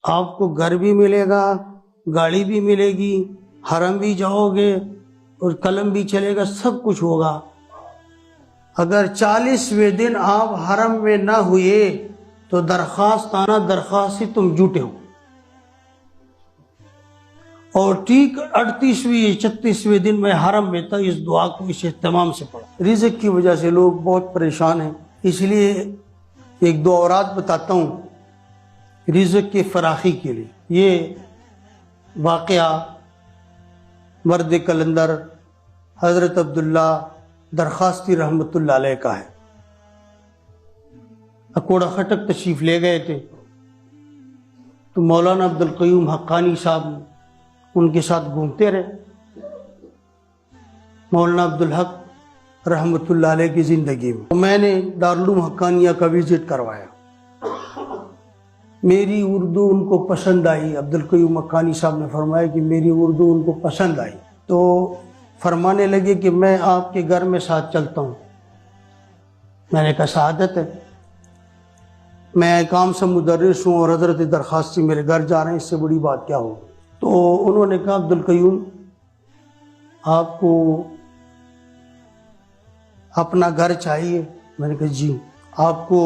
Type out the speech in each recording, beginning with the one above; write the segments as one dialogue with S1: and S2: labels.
S1: آپ کو گھر بھی ملے گا، گاڑی بھی ملے گی، حرم بھی جاؤ گے اور قلم بھی چلے گا، سب کچھ ہوگا۔ اگر 40ویں دن آپ حرم میں نہ ہوئے تو درخواست آنا، درخواست سے تم جھوٹے ہو۔ اور ٹھیک 38ویں یا 36ویں دن میں حرم میں تھا، اس دعا کو اس اہتمام سے پڑھا۔ رزق کی وجہ سے لوگ بہت پریشان ہیں، اس لیے ایک دو اوراد بتاتا ہوں رزق کی فراخی کے لیے۔ یہ واقعہ مرد کلندر حضرت عبداللہ درخواستی رحمۃ اللہ علیہ کا ہے۔ اکوڑا خٹک تشریف لے گئے تھے تو مولانا عبدالقیوم حقانی صاحب ان کے ساتھ گھومتے رہے۔ مولانا عبدالحق رحمۃ اللہ علیہ کی زندگی میں نے دارالعلوم حقانیہ کا وزٹ کروایا۔ میری اردو ان کو پسند آئی۔ عبدالقیوم حقانی صاحب نے فرمایا کہ میری اردو ان کو پسند آئی، تو فرمانے لگے کہ میں آپ کے گھر میں ساتھ چلتا ہوں۔ میں نے کہا سعادت ہے، میں کام سے مدرس ہوں اور حضرت درخواستی میرے گھر جا رہے ہیں، اس سے بڑی بات کیا ہو۔ تو انہوں نے کہا عبدالقیوم آپ کو اپنا گھر چاہیے؟ میں نے کہا جی۔ آپ کو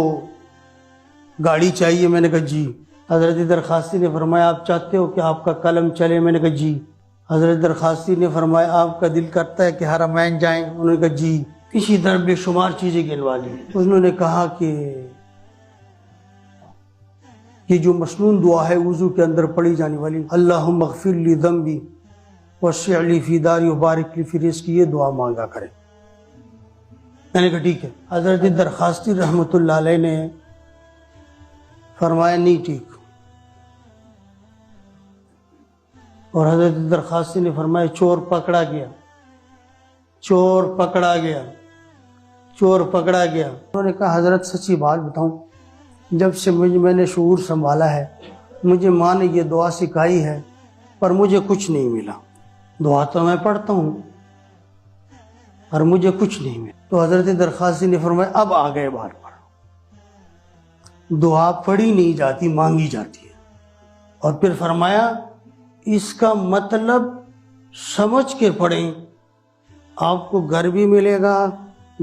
S1: گاڑی چاہیے؟ میں نے کہا جی۔ حضرت درخواستی نے فرمایا آپ چاہتے ہو کہ آپ کا قلم چلے؟ میں نے کہا جی۔ حضرت درخواستی نے فرمایا آپ کا دل کرتا ہے کہ حرمین جائیں؟ انہوں نے کہا جی۔ اسی طرح بے شمار چیزیں گنوا لی۔ انہوں نے کہا کہ یہ جو مسنون دعا ہے وضو کے اندر پڑھی جانے والی، اللہم اغفر لی ذنبی وسع لی فی داری وبارک لی فی رزقی، یہ دعا مانگا کریں۔ میں نے کہا ٹھیک ہے۔ حضرت درخواستی رحمۃ اللہ علیہ نے فرمایا نہیں ٹھیک، اور حضرت درخواستی نے فرمایا چور پکڑا گیا، چور پکڑا گیا، چور پکڑا گیا۔ انہوں نے کہا حضرت سچی بات بتاؤں، جب سے میں نے شعور سنبھالا ہے مجھے ماں نے یہ دعا سکھائی ہے پر مجھے کچھ نہیں ملا۔ دعا تو میں پڑھتا ہوں اور مجھے کچھ نہیں ملا۔ تو حضرت درخواستی نے فرمایا اب آ گئے بار پر، دعا پڑھی نہیں جاتی، مانگی جاتی ہے۔ اور پھر فرمایا اس کا مطلب سمجھ کے پڑھیں، آپ کو گھر بھی ملے گا،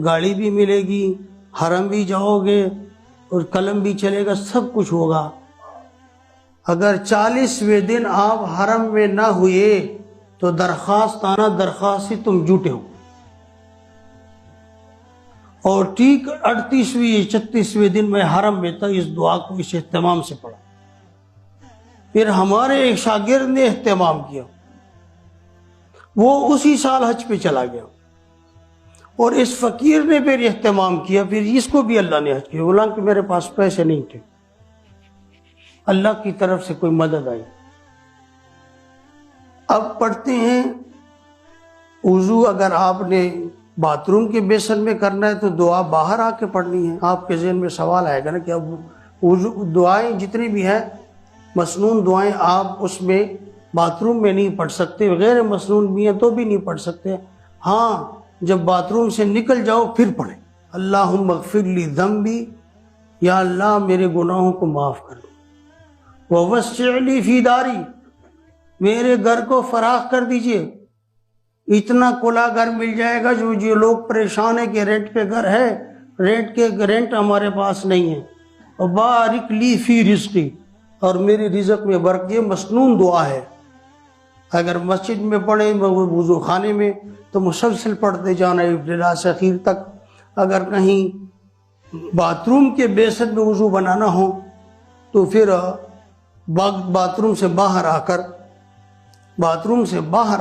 S1: گاڑی بھی ملے گی، حرم بھی جاؤ گے اور قلم بھی چلے گا، سب کچھ ہوگا۔ اگر 40ویں دن آپ حرم میں نہ ہوئے تو درخواست آنا، درخواست سے تم جھوٹے ہو۔ اور ٹھیک 38ویں یا 36ویں دن میں حرم میں تھا، اس دعا کو اس اہتمام سے پڑھا۔ پھر ہمارے ایک شاگرد نے اہتمام کیا، وہ اسی سال حج پہ چلا گیا، اور اس فقیر نے پھر اہتمام کیا، پھر اس کو بھی اللہ نے حج کیا، بولا کہ میرے پاس پیسے نہیں تھے، اللہ کی طرف سے کوئی مدد آئی۔ اب پڑھتے ہیں وضو اگر آپ نے باتھ روم کے بیسن میں کرنا ہے تو دعا باہر آ کے پڑھنی ہے۔ آپ کے ذہن میں سوال آئے گا نا کہ اب وضو دعائیں جتنی بھی ہیں مسنون دعائیں آپ اس میں باتھ روم میں نہیں پڑھ سکتے، غیر مسنون بھی ہیں تو بھی نہیں پڑھ سکتے۔ ہاں جب باتھ روم سے نکل جاؤ پھر پڑھیں، اللہم اغفر لی ذنبی، یا اللہ میرے گناہوں کو معاف کر دو، ووسع لی فی داری، میرے گھر کو فراخ کر دیجئے، اتنا کھلا گھر مل جائے گا جو لوگ پریشان ہیں کہ رینٹ پہ گھر ہے، رینٹ ہمارے پاس نہیں ہے، وبارک لی فی رزقی، اور میری رزق میں برکت۔ یہ مسنون دعا ہے، اگر مسجد میں پڑھیں وضو خانے میں تو مسلسل پڑھتے جانا ابتدا سے اخیر تک۔ اگر کہیں باتھ روم کے بیسن میں وضو بنانا ہو تو پھر باتھ روم سے باہر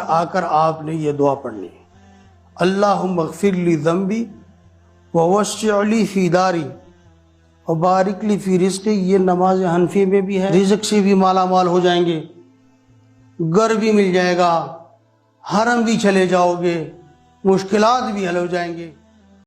S1: آ کر آپ نے یہ دعا پڑھنی ہے، اللہم اغفر لی ذنبی ووسع لی فی داری وبارک لی فی رزقی۔ یہ نماز حنفی میں بھی ہے، رزق سے بھی مالا مال ہو جائیں گے، گھر بھی مل جائے گا، حرم بھی چلے جاؤ گے، مشکلات بھی حل ہو جائیں گے۔